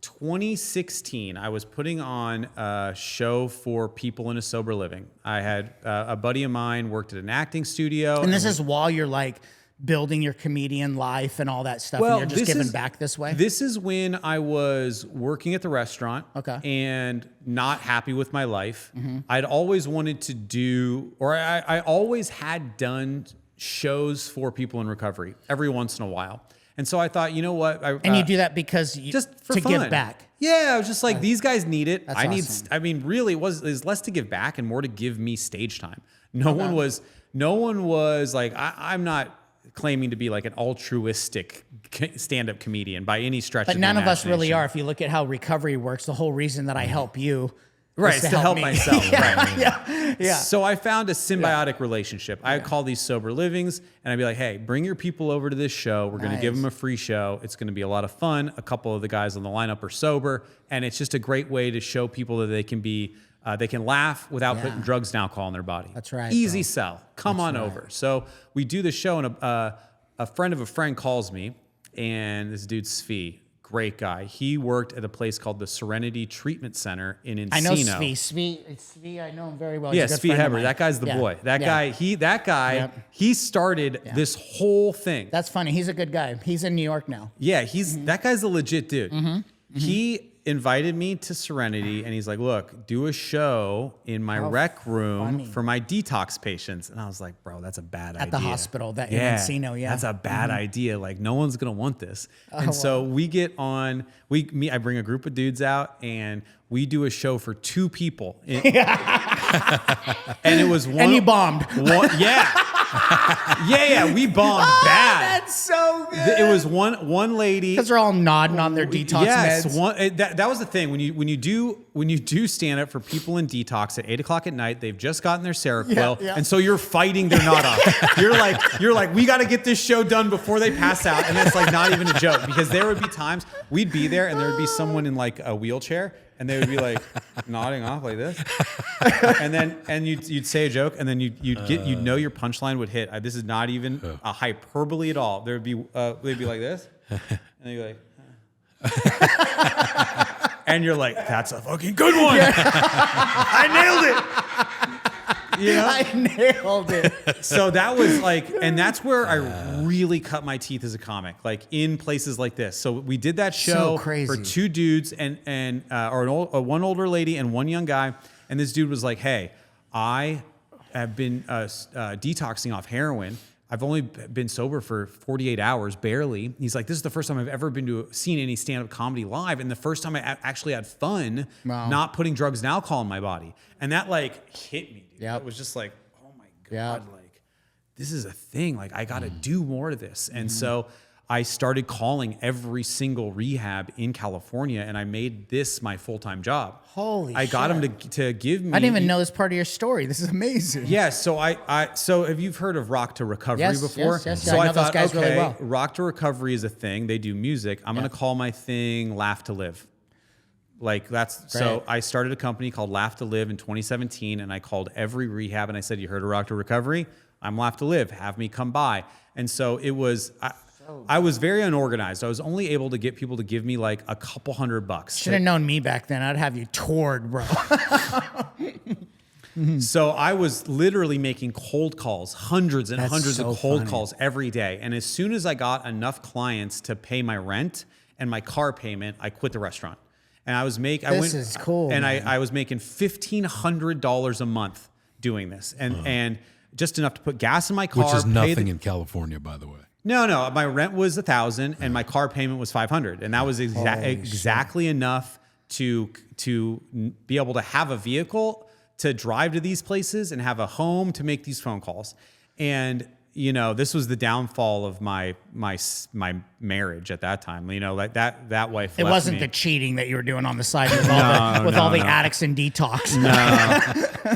2016. I was putting on a show for people in a sober living. I had a buddy of mine worked at an acting studio. And this is while you're like building your comedian life and all that stuff, and you're just giving back this way? This is when I was working at the restaurant and not happy with my life. I'd always wanted to do, or I always had done shows for people in recovery every once in a while. And so I thought, you know what? And you do that because you, just for to fun. give back. Yeah, I was just like, these guys need it. That's I need. awesome. I mean, really, it was less to give back and more to give me stage time. No one was like, I'm not claiming to be like an altruistic stand-up comedian by any stretch. But of none the of us really imagination. are. If you look at how recovery works, the whole reason that I help you, Right, is it's to help me. myself. Right. Yeah. So I found a symbiotic relationship. I would call these sober livings, and I'd be like, hey, bring your people over to this show. We're going to give them a free show. It's going to be a lot of fun. A couple of the guys on the lineup are sober, and it's just a great way to show people that they can be, they can laugh without putting drugs and alcohol in their body. That's right, Easy bro. sell. Come on over. So we do the show, and a friend of a friend calls me, and this dude, Svi, great guy. He worked at a place called the Serenity Treatment Center in Encino. I know Svi. Svi, I know him very well. He's Yeah, a good Svi friend of Hellberg. mine. That guy's the boy. That guy, he started this whole thing. That's funny. He's a good guy. He's in New York now. Yeah, that guy's a legit dude. He invited me to Serenity, and he's like, look, do a show in my rec room for my detox patients. And I was like, bro, that's a bad idea. At the hospital in Encino, That's a bad idea. Like, no one's going to want this. So we get on, I bring a group of dudes out, and we do a show for 2 people. And it was one. And you bombed. We bombed bad. That's so good. It was one lady. Because they're all nodding on their detox meds. That was the thing. When you do stand up for people in detox at 8:00 at night, they've just gotten their Seroquel, and so you're fighting their nod off. You're like, we got to get this show done before they pass out, and it's like not even a joke, because there would be times we'd be there and there would be someone in like a wheelchair, and they would be like nodding off like this, and you'd say a joke, and then you'd know your punchline would hit. This is not even a hyperbole at all. There'd be they'd be like this, and they'd be like. And you're like, that's a fucking good one. I nailed it. You know? I nailed it. So that was like, and that's where I really cut my teeth as a comic, like in places like this. So we did that show for two dudes one older lady and one young guy. And this dude was like, hey, I have been detoxing off heroin. I've only been sober for 48 hours, barely. He's like, this is the first time I've ever seen any stand-up comedy live, and the first time I actually had fun not putting drugs and alcohol in my body. And that like hit me, dude. It was just like, oh my God, like this is a thing. Like I got to do more to this. And so I started calling every single rehab in California, and I made this my full-time job. I got him to give me. I didn't even know this part of your story. This is amazing. Yeah, so so have you heard of Rock to Recovery before? Yes. So I know thought, those guys really well. Rock to Recovery is a thing. They do music. I'm gonna call my thing Laugh to Live. Like that's so I started a company called Laugh to Live in 2017, and I called every rehab and I said, "You heard of Rock to Recovery? I'm Laugh to Live. Have me come by." And so it was. I was very unorganized. I was only able to get people to give me like a couple $100. Should have known me back then. I'd have you toured, bro. So I was literally making cold calls, hundreds and hundreds of cold calls every day. And as soon as I got enough clients to pay my rent and my car payment, I quit the restaurant. And I was This is cool. And I was making $1,500 a month doing this, and just enough to put gas in my car. Which is nothing in California, by the way. No. My rent was $1,000 and my car payment was $500, and that was exactly enough to be able to have a vehicle to drive to these places and have a home to make these phone calls. And you know, this was the downfall of my marriage at that time. You know, like that wife. It wasn't the cheating that you were doing on the side with all the addicts and detox.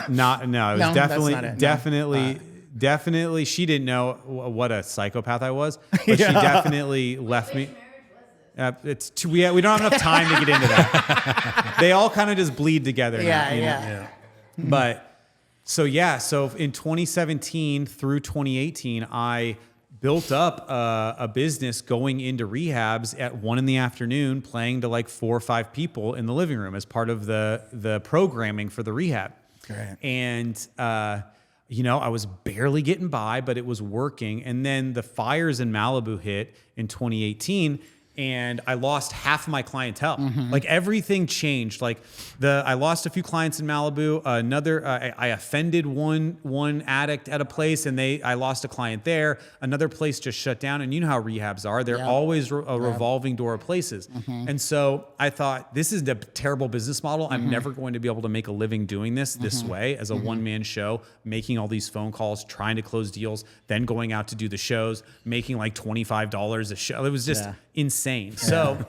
No. It was definitely. She didn't know what a psychopath I was, but she definitely left me. We don't have enough time to get into that. They all kind of just bleed together. Yeah. But so in 2017 through 2018, I built up a business going into rehabs at 1 p.m, playing to like 4 or 5 people in the living room as part of the programming for the rehab. Right. And I was barely getting by, but it was working. And then the fires in Malibu hit in 2018. And I lost half of my clientele. Like everything changed. Like I lost a few clients in Malibu. I offended one addict at a place, and I lost a client there. Another place just shut down. And you know how rehabs are; they're always a revolving door of places. And so I thought, this is a terrible business model. I'm never going to be able to make a living doing this way as a one-man show, making all these phone calls, trying to close deals, then going out to do the shows, making like $25 a show. It was just insane. So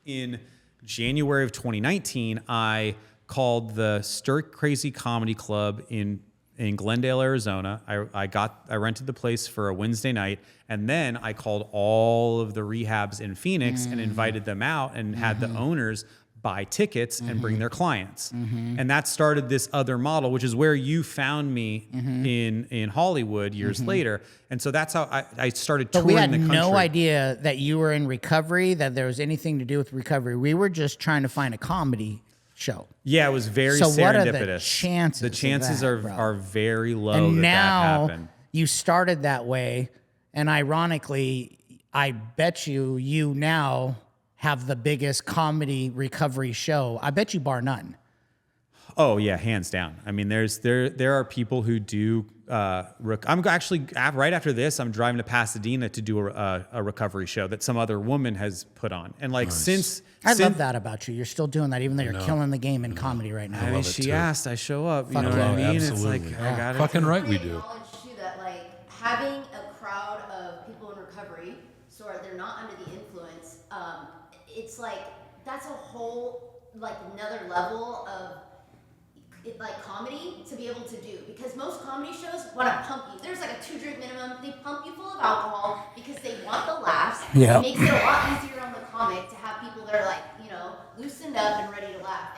in January of 2019, I called the Stir Crazy Comedy Club in Glendale, Arizona. I rented the place for a Wednesday night, and then I called all of the rehabs in Phoenix and invited them out and had the owners buy tickets and bring their clients. And that started this other model, which is where you found me in Hollywood years later. And so that's how I started touring the country. But we had no idea that you were in recovery, that there was anything to do with recovery. We were just trying to find a comedy show. Yeah, it was very so serendipitous. What are the chances? The chances are very low and that happened. You started that way, and ironically, I bet you now have the biggest comedy recovery show. I bet you bar none. Oh yeah, hands down. I mean, there are people who do. I'm actually right after this. I'm driving to Pasadena to do a recovery show that some other woman has put on. And like since I love that about you. You're still doing that, even though you're killing the game in comedy right now. I mean, she asked, I show up. You know Fuck what I mean? Absolutely. It's like I got it. Fucking right, we do. Too, that like having a crowd of people in recovery, so they're not under the influence. It's like that's a whole like another level of like comedy to be able to do, because most comedy shows want to pump you. There's like a 2-drink minimum. They pump you full of alcohol because they want the laughs. Yeah. It makes it a lot easier on the comic to have people that are like, loosened up and ready to laugh.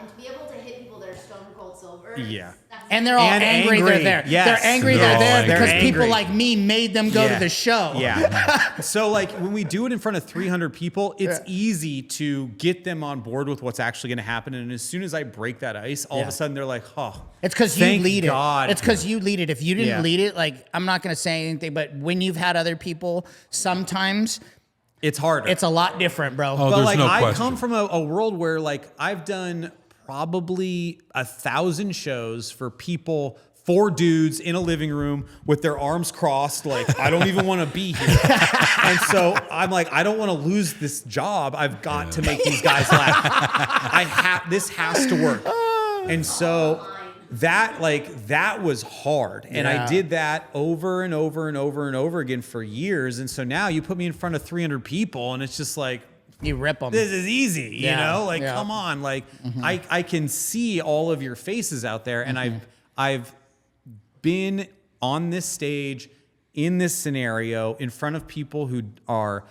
they're all And angry they're there. Yes. They're angry They're they're all there angry. because They're people angry. like me made them go to the show. Yeah. So like when we do it in front of 300 people, it's easy to get them on board with what's actually going to happen. And as soon as I break that ice, all of a sudden they're like, oh, It's because you thank lead God. it. It's because you lead it. If you didn't Yeah. lead it, like, I'm not going to say anything, but when you've had other people, sometimes It's harder. it's a lot different, bro. Oh, but there's like no I question. come from a world where like I've done probably 1,000 shows for people, 4 dudes in a living room with their arms crossed, like I don't even want to be here. And so I'm like, I don't want to lose this job. I've got to make these guys laugh. This has to work. And so that was hard. And I Yeah. did that over and over and over and over again for years. And so now you put me in front of 300 people and it's just like, You rip them. this is easy, you Yeah, know? Like, yeah. come on. Like, I can see all of your faces out there. And I've been on this stage in this scenario in front of people who are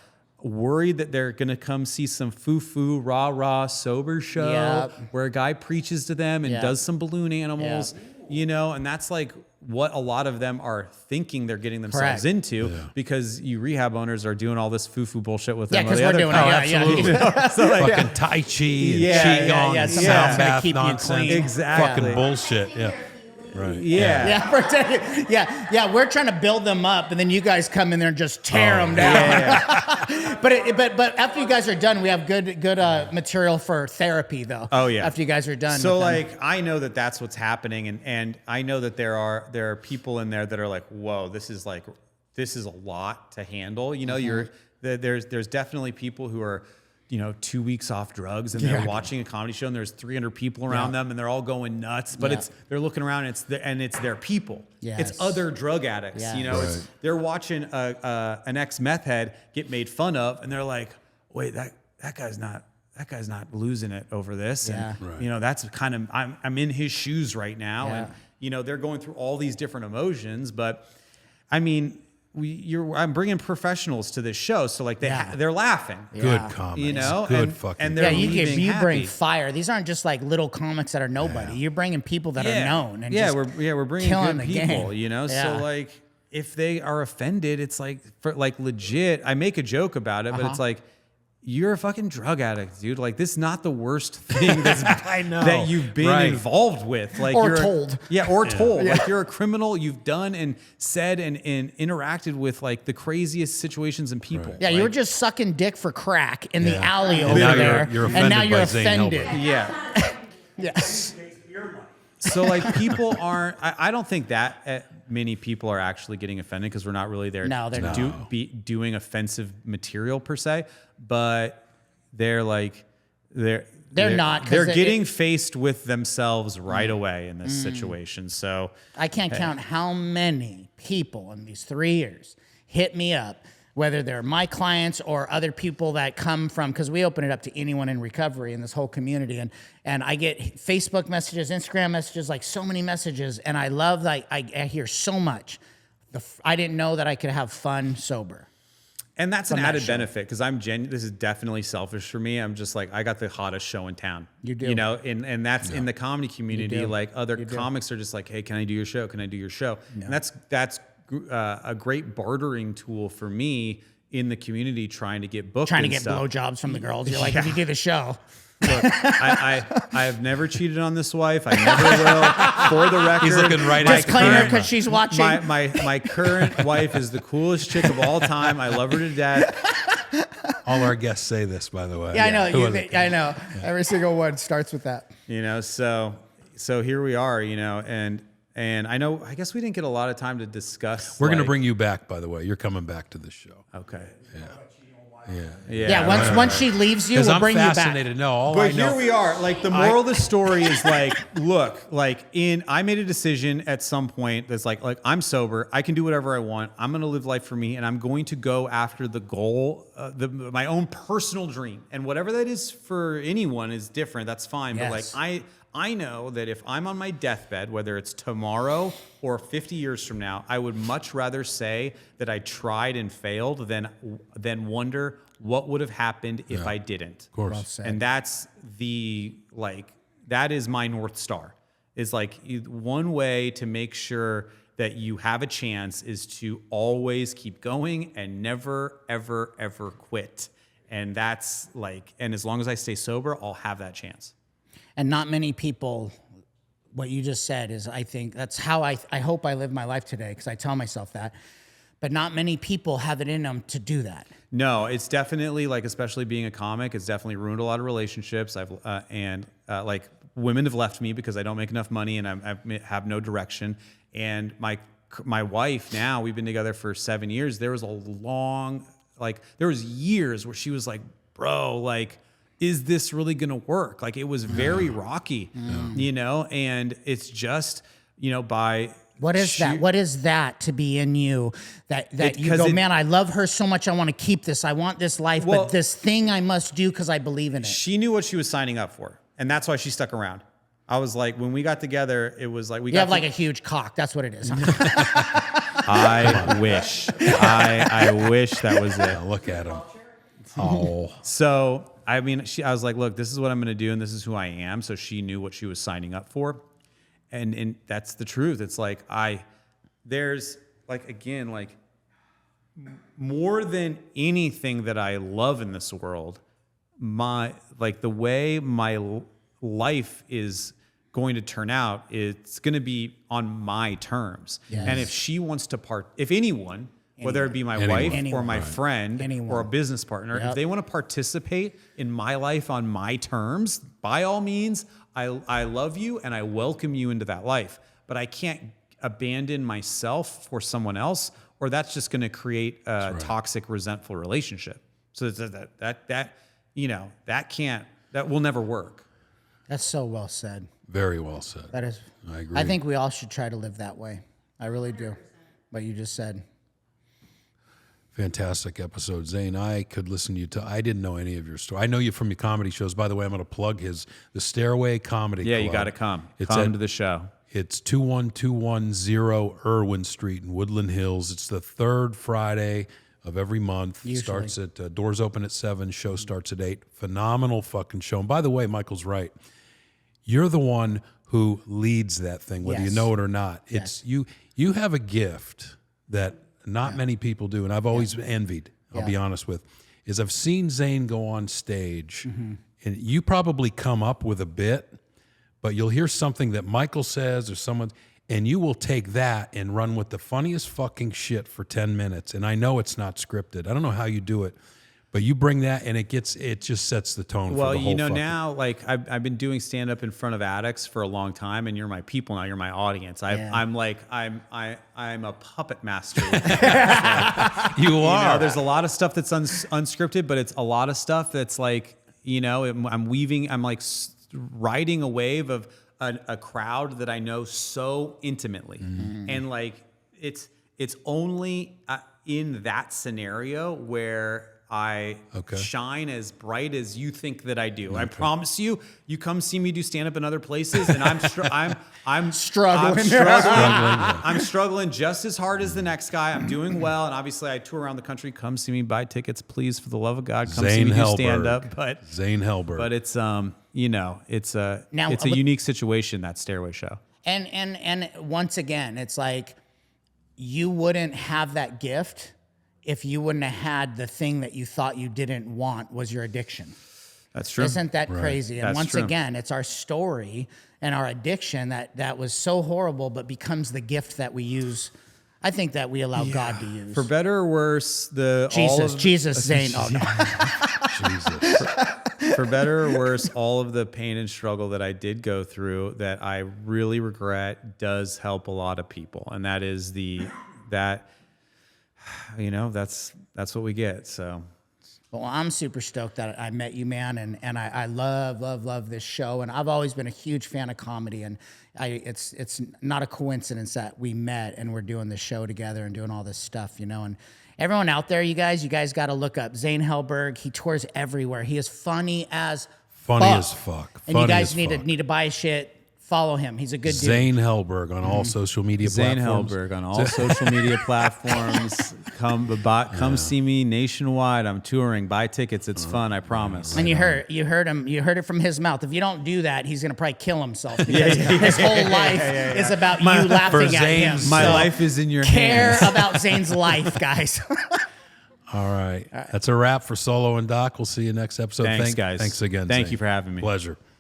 worried that they're going to come see some foo-foo, rah-rah, sober show Yep. where a guy preaches to them and Yep. does some balloon animals, you know? And that's like what a lot of them are thinking they're getting themselves Correct. into because you rehab owners are doing all this foo-foo bullshit with Yeah, them. or because the we're other doing kind. it. Yeah. So like, Fucking Tai Chi and Yeah, Qigong yeah, and something sound that's gonna bath keep you nonsense. clean. Exactly. Fucking bullshit. Yeah. Right. Yeah. Yeah, we're yeah, we're trying to build them up, and then you guys come in there and just tear them down. Yeah. But after you guys are done, we have good material for therapy, though. Oh, yeah. After you guys are done. So with them. like I know that that's what's happening, and I know that there are people in there that are like, whoa, this is a lot to handle. You know, there's definitely people who are, 2 weeks off drugs and they're watching a comedy show and there's 300 people around them and they're all going nuts, but they're looking around and it's their people. Yes. It's other drug addicts. Yes. You know, Right. they're watching an ex-meth head get made fun of and they're like, wait, that guy's not losing it over this. Yeah. And that's kind of I'm in his shoes right now. Yeah. And they're going through all these different emotions, but I mean, I'm bringing professionals to this show, so like they're laughing. Good comedy. Good and, fucking. and yeah, they're you leaving bring happy. fire. These aren't just like little comics that are nobody. You're bringing people that are known. And just we're bringing killing good the people. game. So Yeah. like if they are offended, it's like for like legit. I make a joke about it, but it's like, you're a fucking drug addict, dude. Like, this is not the worst thing I know. that you've been Right. involved with. Like, Or you're told. told. Like, you're a criminal. You've done and said and interacted with like the craziest situations and people. Yeah, you were just sucking dick for crack in the Yeah. alley And over now there, you're and now offended you're by Zane offended. Helberg. Yeah. Yeah. So like people aren't. I don't think that many people are actually getting offended because we're not really there. No, they're to not. be doing offensive material per se, but they're like they're not, 'cause They're it- getting faced with themselves right away in this situation. So I can't count how many people in these 3 years hit me up, whether they're my clients or other people that come from, because we open it up to anyone in recovery in this whole community. And I get Facebook messages, Instagram messages, like so many messages. And I love that I hear so much. I didn't know that I could have fun sober. and that's an From that added show. benefit because this is definitely selfish for me. I'm just like, I got the hottest show in town. You do. And that's in the comedy community. do. Like other You do. comics are just like, hey, can I do your show? Can I do your show? And that's a great bartering tool for me in the community trying to get booked. Trying to and get stuff. blowjobs from the girls. You're like, if you do the show. Look, I have never cheated on this wife. I never will. For the record, He's looking right my at Disclaimer, camera. because she's watching. my current wife is the coolest chick of all time. I love her to death. All our guests say this, by the way. Yeah, I know. Who are they? I know. Every single one starts with that. So here we are, and I know. I guess we didn't get a lot of time to discuss. We're going to like- bring you back, by the way. You're coming back to this show. Okay. Yeah. Yeah, once she leaves you, Because we'll I'm bring you back. fascinated. No, all But I know. here we are. Like the moral of the story is like, look, like I made a decision at some point that's like I'm sober. I can do whatever I want. I'm going to live life for me, and I'm going to go after the goal, my own personal dream, and whatever that is for anyone is different. That's fine. Yes. But like I know that if I'm on my deathbed, whether it's tomorrow or 50 years from now, I would much rather say that I tried and failed than wonder what would have happened if I didn't. Of course. Well said. And that's that is my North Star. is like one way to make sure that you have a chance is to always keep going and never, ever, ever quit. And that's like, and as long as I stay sober, I'll have that chance. And not many people, what you just said is, I think that's how I hope I live my life today, because I tell myself that. But not many people have it in them to do that. No, it's definitely like, especially being a comic, it's definitely ruined a lot of relationships. Like women have left me because I don't make enough money and I have no direction. And my wife now, we've been together for 7 years. There was there was years where she was like, bro, like, is this really going to work? Like, it was very rocky, you know, and it's just, you know, by... What is that? What is that to be in you that you go, man, I love her so much. I want to keep this. I want this life, but this thing I must do because I believe in it. She knew what she was signing up for. And that's why she stuck around. I was like, when we got together, it was like, you have like a huge cock. That's what it is. I wish. I wish that was it. Look at him. Oh. So, I mean, I was like, look, this is what I'm going to do, and this is who I am. So she knew what she was signing up for. And that's the truth. It's like, there's like, again, like more than anything that I love in this world, the way my life is going to turn out, it's going to be on my terms. Yes. And if she wants to if anyone, whether it be my wife or my friend or a business partner, if they want to participate in my life on my terms, by all means, I love you and I welcome you into that life. But I can't abandon myself for someone else, or that's just going to create a toxic, resentful relationship. So that will never work. That's so well said. Very well said. That is. I agree. I think we all should try to live that way. I really do. What you just said. Fantastic episode, Zane. I could listen to you. I didn't know any of your story. I know you from your comedy shows. By the way, I'm going to plug the Stairway Comedy Club. Yeah, you got to come. Come to the show. It's 21210 Irwin Street in Woodland Hills. It's the third Friday of every month. Usually. Starts at doors open at 7. Show starts at 8. Phenomenal fucking show. And by the way, Michael's right. You're the one who leads that thing, whether you know it or not. It's you have a gift that not many people do, and I've always envied, I'll be honest with, is I've seen Zane go on stage, and you probably come up with a bit, but you'll hear something that Michael says or someone, and you will take that and run with the funniest fucking shit for 10 minutes. And I know it's not scripted. I don't know how you do it, but you bring that and it just sets the tone for the whole Well, you know, fucking... now, like, I've been doing stand-up in front of addicts for a long time, and you're my people now. You're my audience. I'm a puppet master. You are. There's a lot of stuff that's unscripted, but it's a lot of stuff that's like, you know, I'm like riding a wave of a crowd that I know so intimately. And like, it's only in that scenario where I shine as bright as you think that I do. I promise you, you come see me do stand up in other places, and I'm struggling. I'm struggling just as hard as the next guy. I'm doing well, and obviously I tour around the country. Come see me, buy tickets, please, for the love of God. Come see me do stand up. But Zane Helberg. But it's it's a unique situation, that Stairway show. And once again, it's like you wouldn't have that gift if you wouldn't have had the thing that you thought you didn't want was your addiction. That's true. Isn't that crazy? And That's once true. again, it's our story and our addiction that was so horrible, but becomes the gift that we use. I think that we allow God to use. For better or worse, Jesus, Zane. Oh, no. Jesus. For better or worse, all of the pain and struggle that I did go through that I really regret does help a lot of people. And that is that's what we get. So, well, I'm super stoked that I met you, man, and I love this show, and I've always been a huge fan of comedy, and it's not a coincidence that we met and we're doing this show together and doing all this stuff, you know. And everyone out there, you guys got to look up Zane Helberg. He tours everywhere. He is funny as fuck. Funny as fuck. And you guys need to buy his shit. Follow him. He's a good dude. Zane Helberg on all social media Zane platforms. Helberg on all social media platforms. Come see me nationwide. I'm touring. Buy tickets. It's fun. I promise. And you heard him. You heard it from his mouth. If you don't do that, he's gonna probably kill himself because his whole life is about you laughing at him. Zane's- My So life is in your care hands. about Zane's life, guys. All right. That's a wrap for Solo and Doc. We'll see you next episode. Thanks, guys. Thanks again. Thank Zane. you for having me. Pleasure.